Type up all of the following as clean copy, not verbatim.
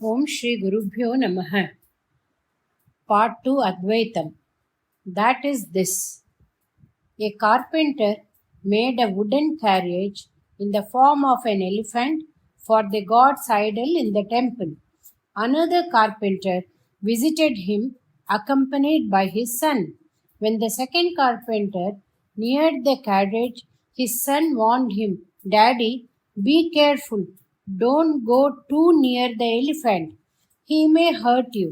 Om Shri Gurubhyo Namaha. Part 2 Advaitam. That is this. A carpenter made a wooden carriage in the form of an elephant for the god's idol in the temple. Another carpenter visited him accompanied by his son. When the second carpenter neared the carriage, his son warned him, "Daddy, be careful. Don't go too near the elephant. He may hurt you."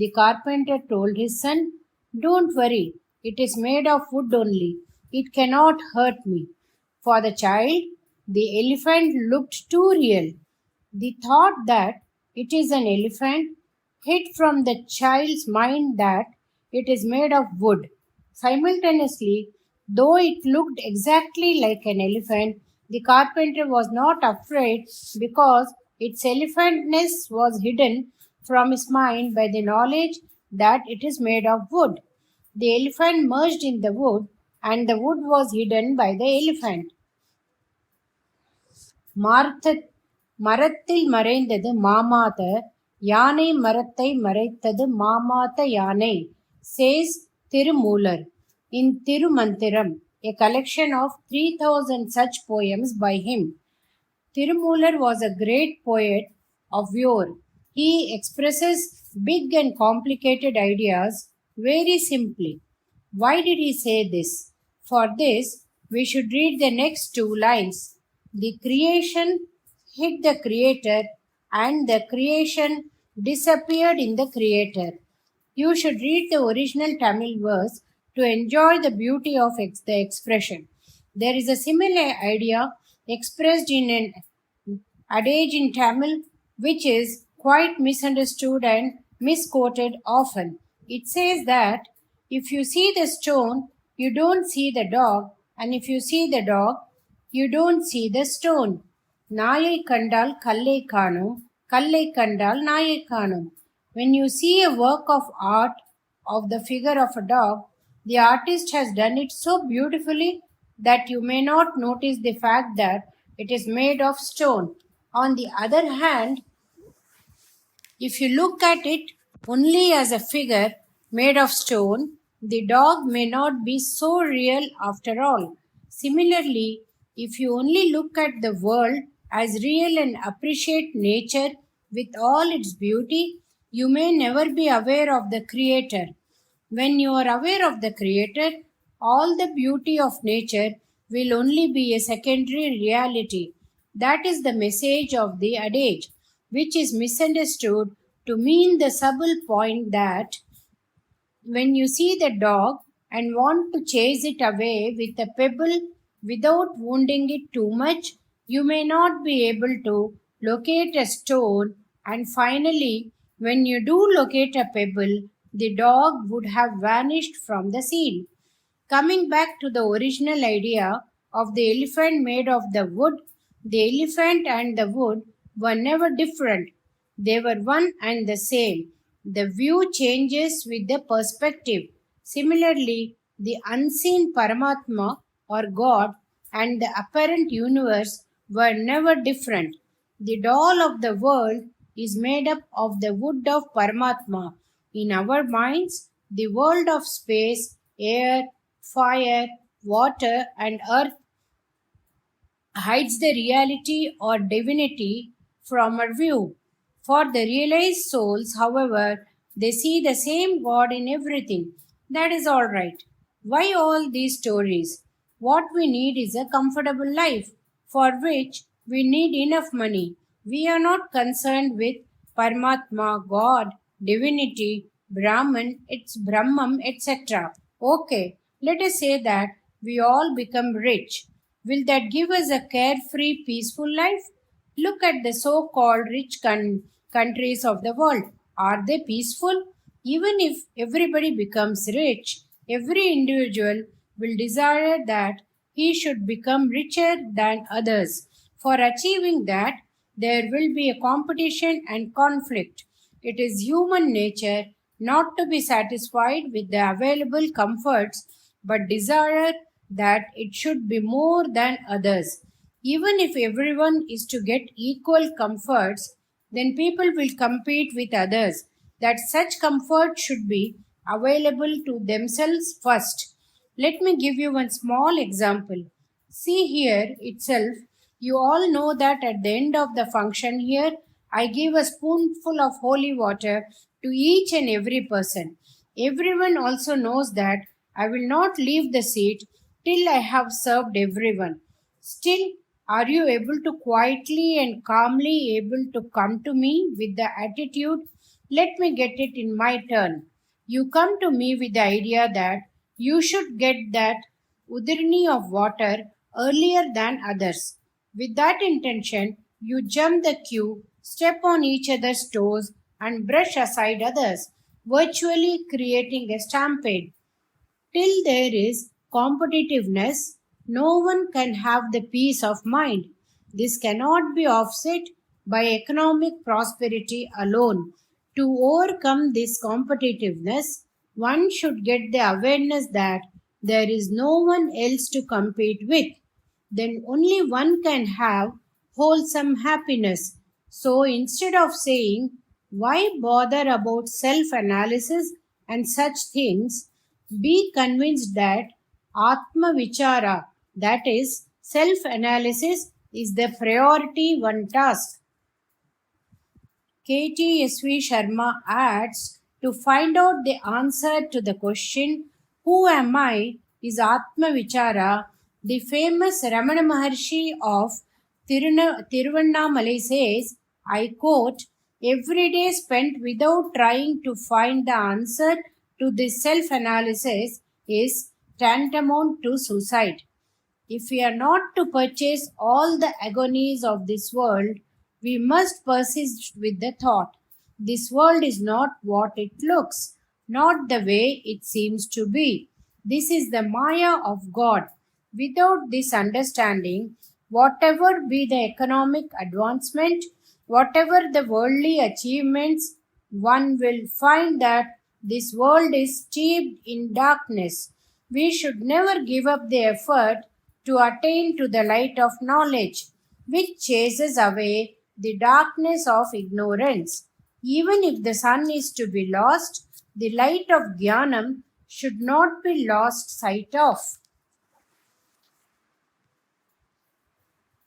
The carpenter told his son, "Don't worry. It is made of wood only. It cannot hurt me." For the child, the elephant looked too real. The thought that it is an elephant hid from the child's mind that it is made of wood. Simultaneously, though it looked exactly like an elephant, the carpenter was not afraid because its elephantness was hidden from his mind by the knowledge that it is made of wood. The elephant merged in the wood, and the wood was hidden by the elephant. மரத்தில் மறைந்தது மாமாத யானை மரத்தை மறைத்தது மாமாத யானை, says Tirumular in Tirumantiram, a collection of 3,000 such poems by him. Tirumular was a great poet of yore. He expresses big and complicated ideas very simply. Why did he say this? For this, we should read the next two lines. The creation hid the creator, and the creation disappeared in the creator. You should read the original Tamil verse to enjoy the beauty of the expression. There is a similar idea expressed in an adage in Tamil which is quite misunderstood and misquoted often. It says that if you see the stone, you don't see the dog, and if you see the dog, you don't see the stone. நாயை கண்டால் கல்லை காணும், கல்லை கண்டால் நாயை காணும். When you see a work of art of the figure of a dog, the artist has done it so beautifully that you may not notice the fact that it is made of stone. On the other hand, if you look at it only as a figure made of stone, the dog may not be so real after all. Similarly, if you only look at the world as real and appreciate nature with all its beauty, you may never be aware of the Creator. When you are aware of the Creator, all the beauty of nature will only be a secondary reality. That is the message of the adage, which is misunderstood to mean the subtle point that when you see the dog and want to chase it away with a pebble without wounding it too much, you may not be able to locate a stone, and finally, when you do locate a pebble, the dog would have vanished from the scene. Coming back to the original idea of the elephant made of the wood, the elephant and the wood were never different. They were one and the same. The view changes with the perspective. Similarly, the unseen Paramatma or God and the apparent universe were never different. The doll of the world is made up of the wood of Paramatma. In our minds, the world of space, air, fire, water, and earth hides the reality or divinity from our view. For the realized souls, however, they see the same God in everything. That is all right. Why all these stories? What we need is a comfortable life, for which we need enough money. We are not concerned with Paramatma, God, divinity, Brahman, it's Brahman, etc. Okay, let us say that we all become rich. Will that give us a carefree, peaceful life? Look at the so-called rich countries of the world. Are they peaceful? Even if everybody becomes rich, every individual will desire that he should become richer than others. For achieving that, there will be a competition and conflict. It is human nature not to be satisfied with the available comforts, but desire that it should be more than others. Even if everyone is to get equal comforts, then people will compete with others. That such comfort should be available to themselves first. Let me give you one small example. See here itself, you all know that at the end of the function here, I give a spoonful of holy water to each and every person. Everyone also knows that I will not leave the seat till I have served everyone. Still, are you able to quietly and calmly able to come to me with the attitude, let me get it in my turn? You come to me with the idea that you should get that udrni of water earlier than others. With that intention, you jump the queue, step on each other's toes, and brush aside others, virtually creating a stampede. Till there is competitiveness, no one can have the peace of mind. This cannot be offset by economic prosperity alone. To overcome this competitiveness, one should get the awareness that there is no one else to compete with. Then only one can have wholesome happiness. So instead of saying, why bother about self analysis and such things, be convinced that Atma Vichara, that is, self analysis, is the priority one task. KTSV Sharma adds, to find out the answer to the question, who am I, is Atma Vichara. The famous Ramana Maharshi of Tiruvannamalai says, I quote, every day spent without trying to find the answer to this self-analysis is tantamount to suicide. If we are not to purchase all the agonies of this world, we must persist with the thought, this world is not what it looks, not the way it seems to be. This is the Maya of God. Without this understanding, whatever be the economic advancement, whatever the worldly achievements, one will find that this world is steeped in darkness. We should never give up the effort to attain to the light of knowledge, which chases away the darkness of ignorance. Even if the sun is to be lost, the light of Jnanam should not be lost sight of.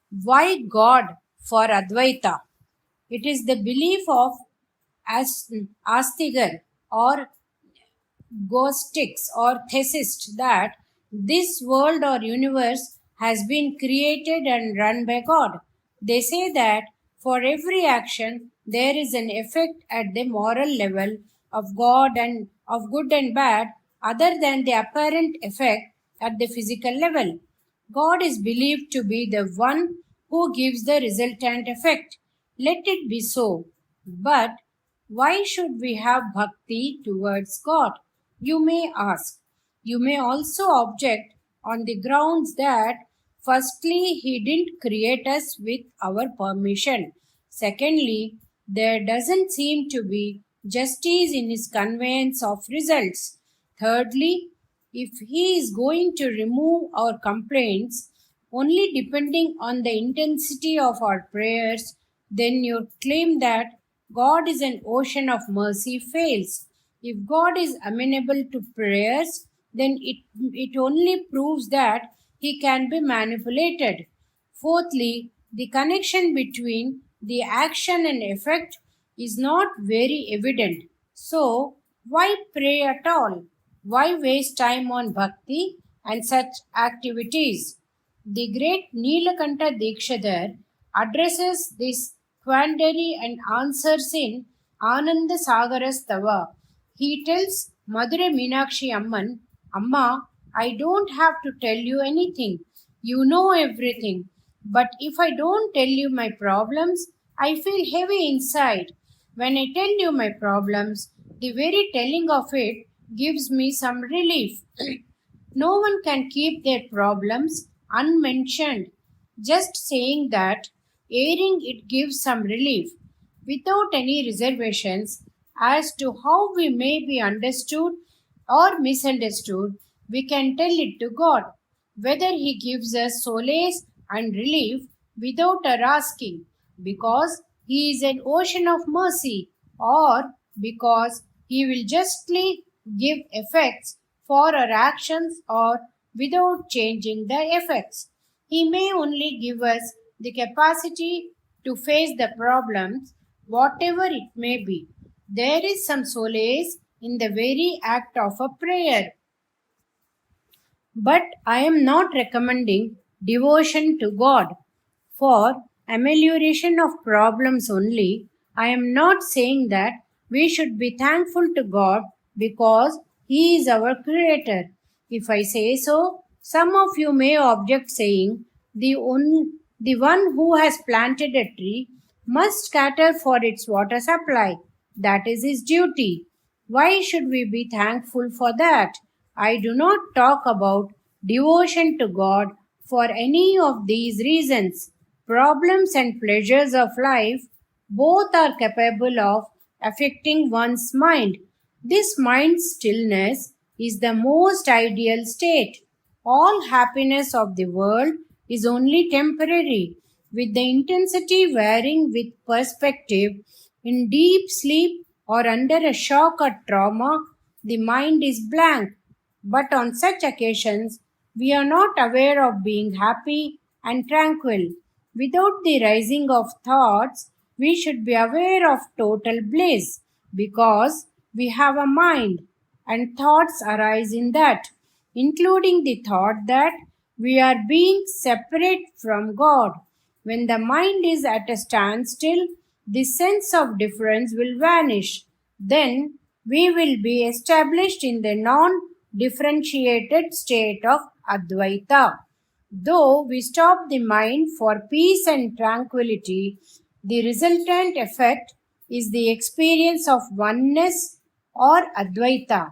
Why God for Advaita? It is the belief of Astigar or Gnostics or Theists that this world or universe has been created and run by God. They say that for every action there is an effect at the moral level of God and of good and bad other than the apparent effect at the physical level. God is believed to be the one who gives the resultant effect. Let it be so. But why should we have bhakti towards God? You may ask. You may also object on the grounds that firstly, He didn't create us with our permission. Secondly, there doesn't seem to be justice in His conveyance of results. Thirdly, if He is going to remove our complaints only depending on the intensity of our prayers, then your claim that God is an ocean of mercy fails. If God is amenable to prayers, then it only proves that He can be manipulated. Fourthly, the connection between the action and effect is not very evident. So, why pray at all? Why waste time on bhakti and such activities? The great Nilakanta Dikshadhar addresses this quandary and answers in Ananda Sagarastava. He tells Madurai Meenakshi Amman, Amma, I don't have to tell you anything. You know everything. But if I don't tell you my problems, I feel heavy inside. When I tell you my problems, the very telling of it gives me some relief. No one can keep their problems unmentioned. Just saying that, airing it gives some relief, without any reservations as to how we may be understood or misunderstood, we can tell it to God, whether He gives us solace and relief without our asking, because he is an ocean of mercy, or because he will justly give effects for our actions or without changing the effects. He may only give us the capacity to face the problems, whatever it may be. There is some solace in the very act of a prayer. But I am not recommending devotion to God for amelioration of problems only. I am not saying that we should be thankful to God because He is our Creator. If I say so, some of you may object saying the one who has planted a tree must cater for its water supply. That is his duty. Why should we be thankful for that? I do not talk about devotion to God for any of these reasons. Problems and pleasures of life both are capable of affecting one's mind. This mind stillness is the most ideal state. All happiness of the world is only temporary, with the intensity varying with perspective. In deep sleep or under a shock or trauma, the mind is blank. But on such occasions, we are not aware of being happy and tranquil. Without the rising of thoughts, we should be aware of total bliss because we have a mind and thoughts arise in that, including the thought that we are being separate from God. When the mind is at a standstill, the sense of difference will vanish. Then we will be established in the non differentiated state of Advaita. Though we stop the mind for peace and tranquility, the resultant effect is the experience of oneness or Advaita.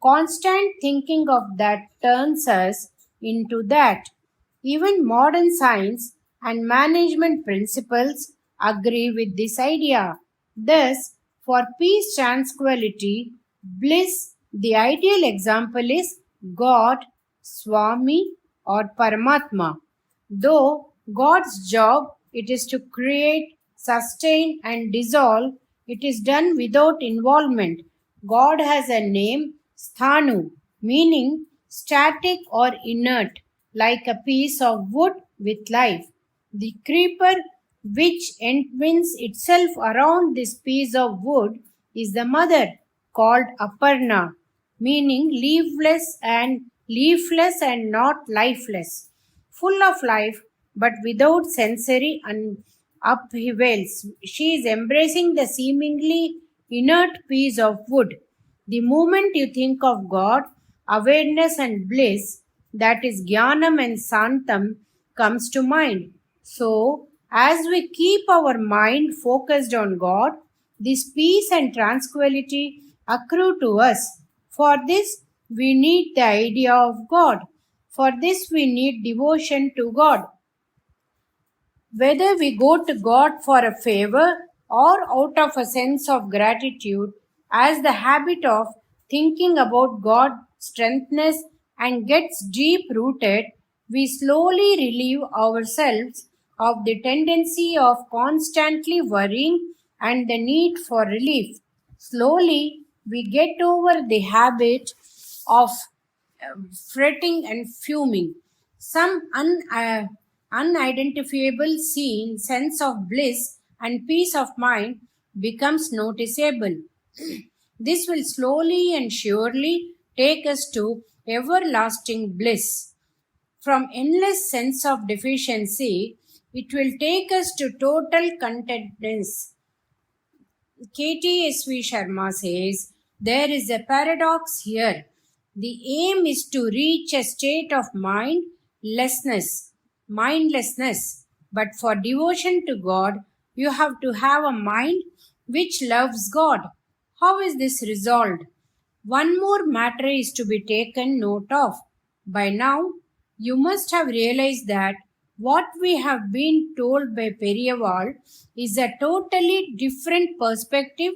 Constant thinking of that turns us into that. Even modern science and management principles agree with this idea. Thus, for peace, tranquility, bliss, the ideal example is God, Swami, or Paramatma. Though God's job it is to create, sustain, and dissolve, it is done without involvement. God has a name, Sthanu, meaning static or inert, like a piece of wood with life. The creeper which entwines itself around this piece of wood is the mother, called Aparna, meaning leafless and not lifeless, full of life but without sensory upheavals. She is embracing the seemingly inert piece of wood. The moment you think of God, awareness and bliss, that is Jnanam and Santam, comes to mind. So, as we keep our mind focused on God, this peace and tranquility accrue to us. For this, we need the idea of God. For this, we need devotion to God. Whether we go to God for a favor or out of a sense of gratitude, as the habit of thinking about God strengthens and gets deep rooted, we slowly relieve ourselves of the tendency of constantly worrying and the need for relief. Slowly, we get over the habit of fretting and fuming. Some unidentifiable sense of bliss and peace of mind becomes noticeable. This will slowly and surely take us to everlasting bliss. From endless sense of deficiency, it will take us to total contentness. KTSV Sharma says, there is a paradox here. The aim is to reach a state of mindlessness. But for devotion to God, you have to have a mind which loves God. How is this resolved? One more matter is to be taken note of. By now, you must have realized that what we have been told by Periyawal is a totally different perspective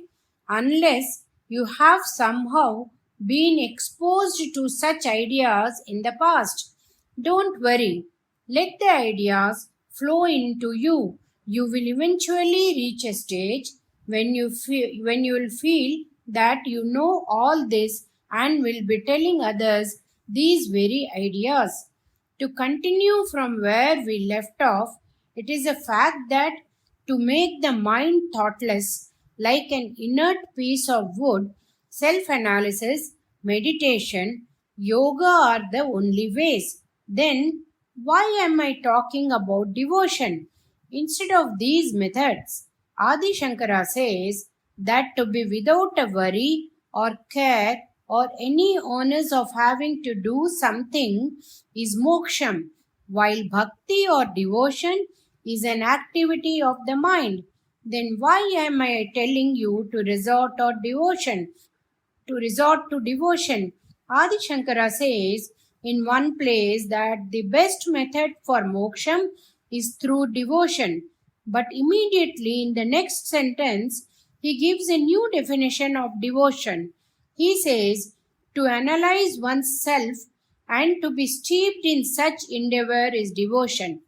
unless you have somehow been exposed to such ideas in the past. Don't worry. Let the ideas flow into you. You will eventually reach a stage when you will feel that you know all this and will be telling others these very ideas. To continue from where we left off, it is a fact that to make the mind thoughtless like an inert piece of wood, self analysis, meditation, yoga are the only ways. Then, why am I talking about devotion? Instead of these methods, Adi Shankara says that to be without a worry or care or any onus of having to do something is moksham, while bhakti or devotion is an activity of the mind. Then why am I telling you to resort to devotion? Adi Shankara says in one place that the best method for moksham is through devotion. But immediately in the next sentence, he gives a new definition of devotion. He says, to analyze oneself and to be steeped in such endeavor is devotion.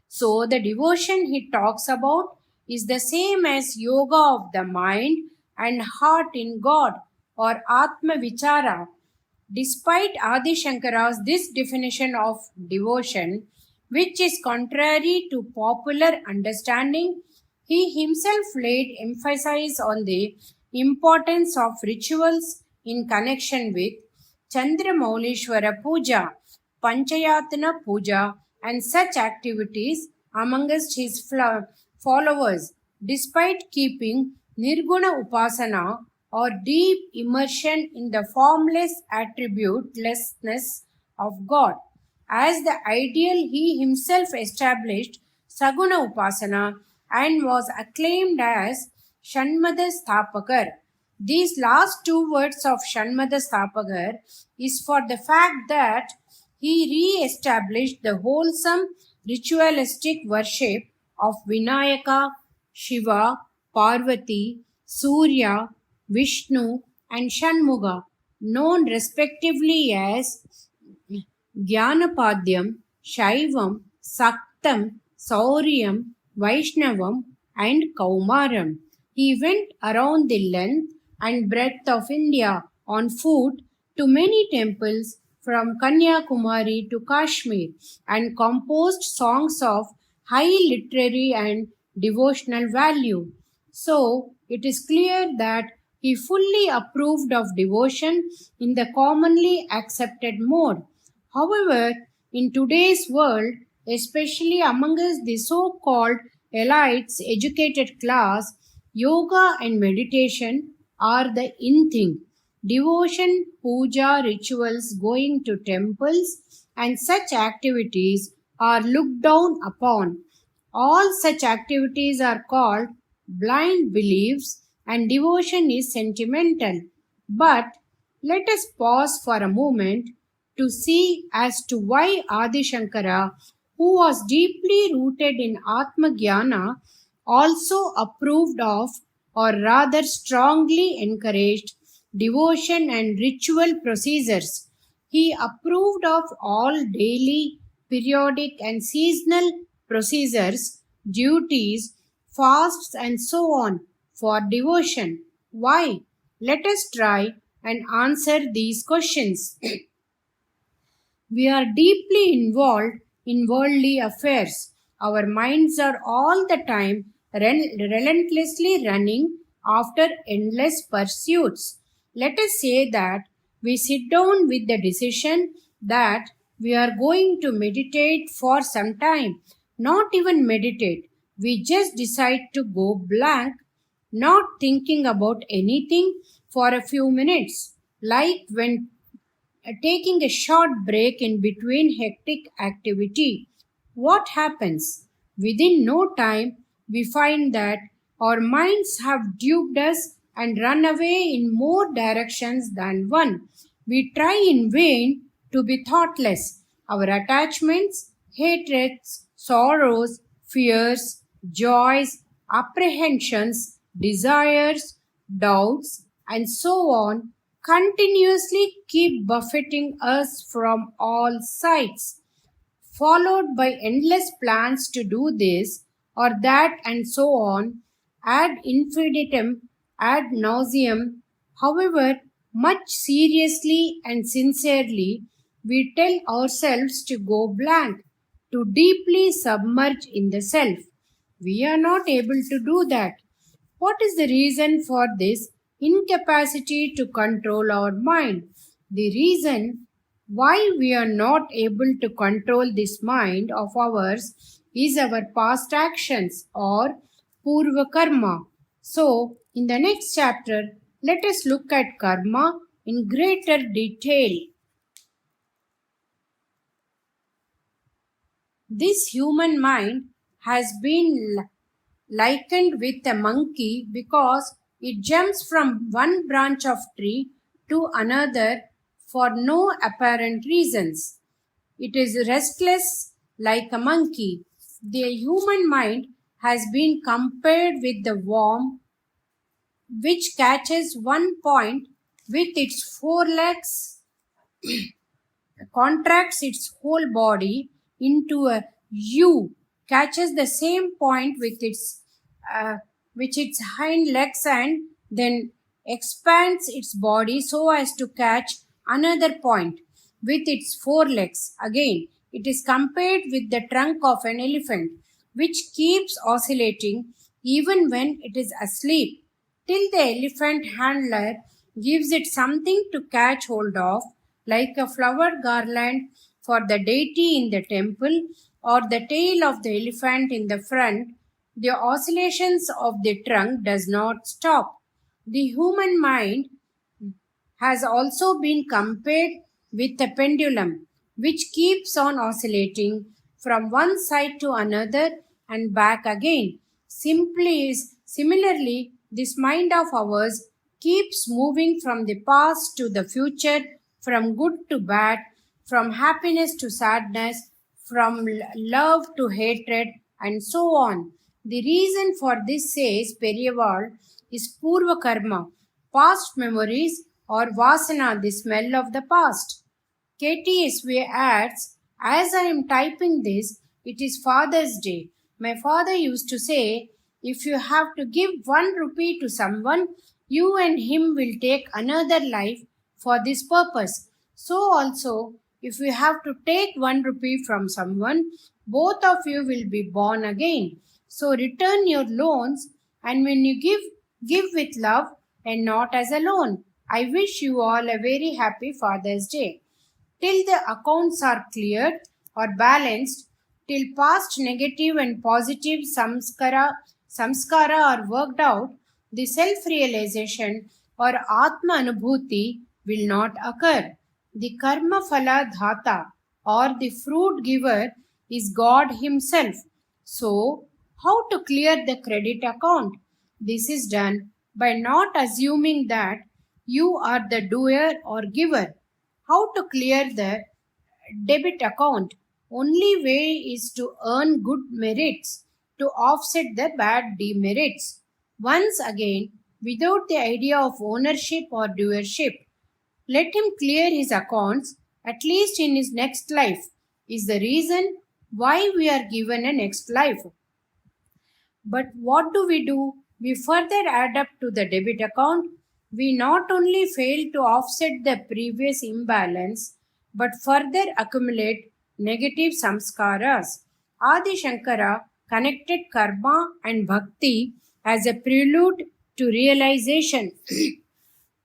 So, the devotion he talks about is the same as yoga of the mind and heart in God or Atma Vichara. Despite Adi Shankara's this definition of devotion, which is contrary to popular understanding, he himself laid emphasis on the importance of rituals in connection with Chandramaulishwara Puja, Panchayatana Puja, and such activities amongst his followers, despite keeping Nirguna Upasana or deep immersion in the formless attributelessness of God. As the ideal, he himself established Saguna Upasana and was acclaimed as Shanmada Sthapakar. These last two words of Shanmada Sthapakar is for the fact that he re-established the wholesome ritualistic worship of Vinayaka, Shiva, Parvati, Surya, Vishnu, and Shanmuga, known respectively as Gyanapadyam, Shaivam, Saktam, Sauryam, Vaishnavam, and Kaumaram. He went around the length and breadth of India on foot to many temples from Kanyakumari to Kashmir and composed songs of high literary and devotional value. So, it is clear that he fully approved of devotion in the commonly accepted mode. However, in today's world, especially amongst the so-called elites, educated class, yoga and meditation are the in thing. Devotion, puja, rituals, going to temples, and such activities are looked down upon. All such activities are called blind beliefs, and devotion is sentimental. But let us pause for a moment to see as to why Adi Shankara, who was deeply rooted in Atma Jnana, also approved of or rather strongly encouraged devotion and ritual procedures. He approved of all daily, periodic, and seasonal procedures, duties, fasts, and so on for devotion. Why? Let us try and answer these questions. We are deeply involved in worldly affairs. Our minds are all the time relentlessly running after endless pursuits. Let us say that we sit down with the decision that we are going to meditate for some time. Not even meditate. We just decide to go blank, not thinking about anything for a few minutes, like when taking a short break in between hectic activity. What happens? Within no time, we find that our minds have duped us and run away in more directions than one. We try in vain to be thoughtless. Our attachments, hatreds, sorrows, fears, joys, apprehensions, desires, doubts, and so on continuously keep buffeting us from all sides. Followed by endless plans to do this or that, and so on, ad infinitum, ad nauseam. However much seriously and sincerely we tell ourselves to go blank, to deeply submerge in the self, we are not able to do that. What is the reason for this incapacity to control our mind? The reason why we are not able to control this mind of ours is our past actions or purva karma. So, in the next chapter, let us look at karma in greater detail. This human mind has been likened with a monkey because it jumps from one branch of tree to another for no apparent reasons. It is restless like a monkey. The human mind has been compared with the worm which catches one point with its forelegs, contracts its whole body into a U, catches the same point with uh, its hind legs, and then expands its body so as to catch another point with its forelegs. Again, it is compared with the trunk of an elephant, which keeps oscillating even when it is asleep, till the elephant handler gives it something to catch hold of, like a flower garland for the deity in the temple or the tail of the elephant in the front. The oscillations of the trunk does not stop. The human mind has also been compared with a pendulum, which keeps on oscillating from one side to another and back again. Similarly, this mind of ours keeps moving from the past to the future, from good to bad, from happiness to sadness, from love to hatred, and so on. The reason for this, says Periyawal, is Purva Karma, past memories, or Vasana, the smell of the past. KTSV adds, as I am typing this, it is Father's Day. My father used to say, if you have to give 1 rupee to someone, you and him will take another life for this purpose. So also, if you have to take 1 rupee from someone, both of you will be born again. So return your loans, and when you give with love and not as a loan. I wish you all a very happy Father's Day. Till the accounts are cleared or balanced, till past negative and positive samskara are worked out, the self-realization or Atma Anubhuti will not occur. The Karma Phala Dhata, or the fruit giver, is God Himself. So, how to clear the credit account? This is done by not assuming that you are the doer or giver. How to clear the debit account? Only way is to earn good merits to offset the bad demerits. Once again, without the idea of ownership or doership. Let him clear his accounts, at least in his next life, is the reason why we are given a next life. But what do? We further add up to the debit account. We not only fail to offset the previous imbalance, but further accumulate negative samskaras. Adi Shankara connected karma and bhakti as a prelude to realization.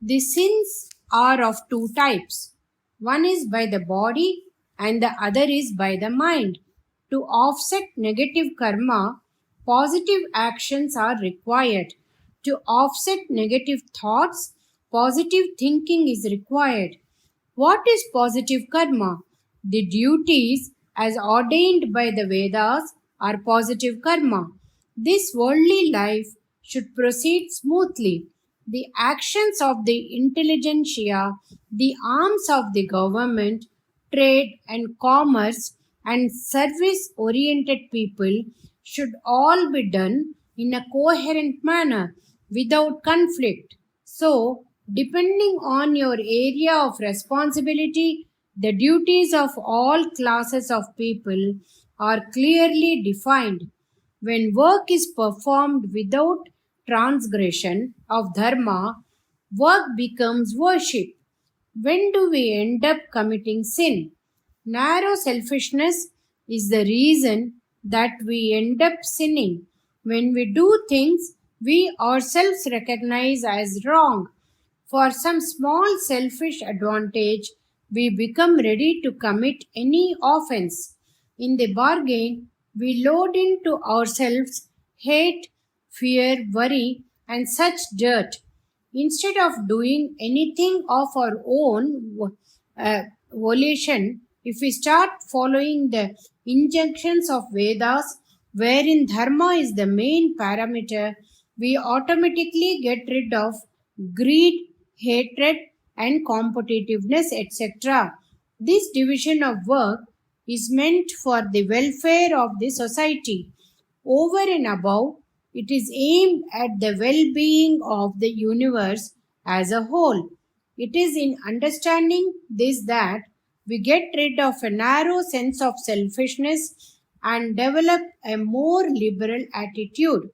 The sins are of two types. One is by the body and the other is by the mind. To offset negative karma, positive actions are required. To offset negative thoughts, positive thinking is required. What is positive karma? The duties as ordained by the Vedas are positive karma. This worldly life should proceed smoothly. The actions of the intelligentsia, the arms of the government, trade and commerce, and service oriented people should all be done in a coherent manner without conflict. So, depending on your area of responsibility, the duties of all classes of people are clearly defined. When work is performed without transgression of dharma, work becomes worship. When do we end up committing sin? Narrow selfishness is the reason that we end up sinning. When we do things we ourselves recognize as wrong, for some small selfish advantage, we become ready to commit any offense. In the bargain, we load into ourselves hate, fear, worry, and such dirt. Instead of doing anything of our own volition, if we start following the injunctions of Vedas, wherein dharma is the main parameter, we automatically get rid of greed, hatred, and competitiveness, etc. This division of work is meant for the welfare of the society. Over and above, it is aimed at the well being of the universe as a whole. It is in understanding this that we get rid of a narrow sense of selfishness and develop a more liberal attitude.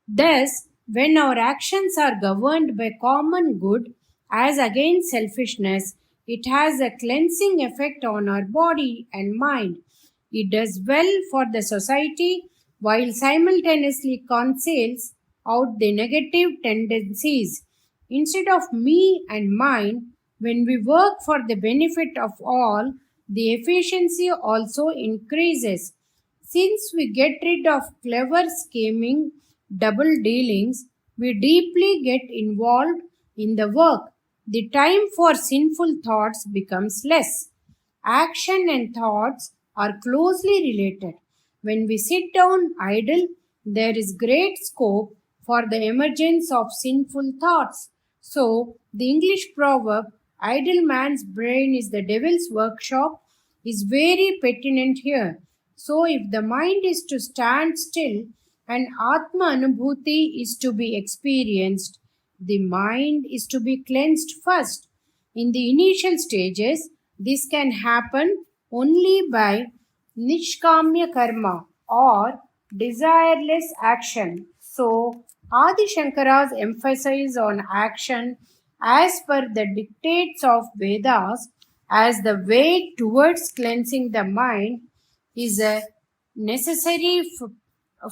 Thus, when our actions are governed by common good as against selfishness, it has a cleansing effect on our body and mind. It does well for the society while simultaneously cancels out the negative tendencies. Instead of me and mine, when we work for the benefit of all, the efficiency also increases. Since we get rid of clever scheming, double dealings, we deeply get involved in the work. The time for sinful thoughts becomes less. Action and thoughts are closely related. When we sit down idle, there is great scope for the emergence of sinful thoughts. So, the English proverb, idle man's brain is the devil's workshop, is very pertinent here. So, if the mind is to stand still and Atma Anubhuti is to be experienced, the mind is to be cleansed first. In the initial stages, this can happen only by nishkamya karma or desireless action. So, Adi Shankara's emphasis on action as per the dictates of Vedas as the way towards cleansing the mind is a necessary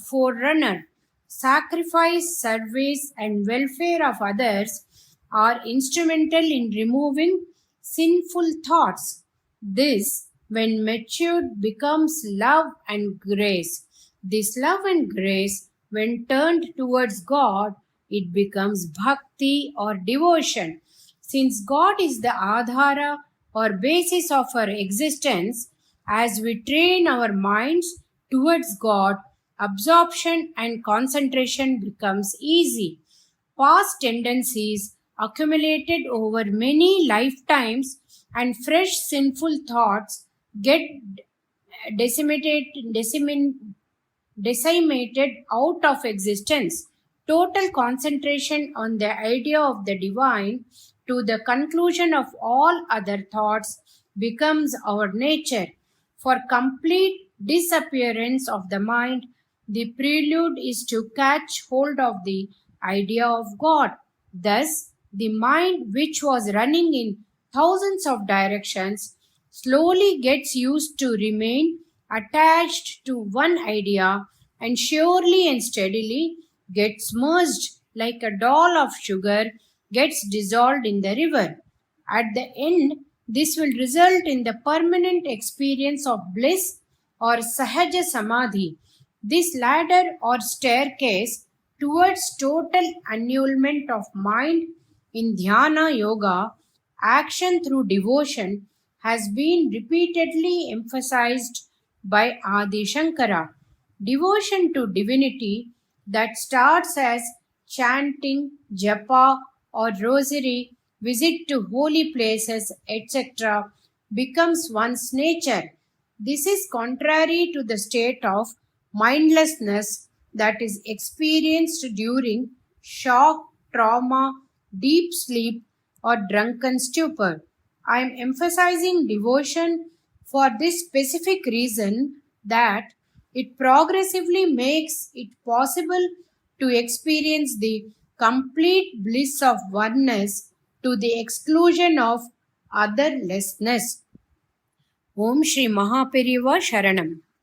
forerunner. Sacrifice, service, and welfare of others are instrumental in removing sinful thoughts. This, when matured, becomes love and grace. This love and grace, when turned towards God, it becomes bhakti or devotion. Since God is the adhara or basis of our existence, as we train our minds towards God, absorption and concentration becomes easy. Past tendencies accumulated over many lifetimes and fresh sinful thoughts get decimated out of existence. Total concentration on the idea of the divine to the conclusion of all other thoughts becomes our nature. For complete disappearance of the mind, the prelude is to catch hold of the idea of God. Thus, the mind, which was running in thousands of directions, slowly gets used to remain attached to one idea and surely and steadily gets merged like a doll of sugar gets dissolved in the river. At the end, this will result in the permanent experience of bliss or sahaja samadhi. This ladder or staircase towards total annulment of mind in dhyana yoga, action through devotion, has been repeatedly emphasized by Adi Shankara. Devotion to divinity that starts as chanting, japa, or rosary, visit to holy places, etc., becomes one's nature. This is contrary to the state of mindlessness that is experienced during shock, trauma, deep sleep, or drunken stupor. I am emphasizing devotion for this specific reason that It progressively makes it possible to experience the complete bliss of oneness to the exclusion of otherlessness. Om Shri Mahaperiva Sharanam.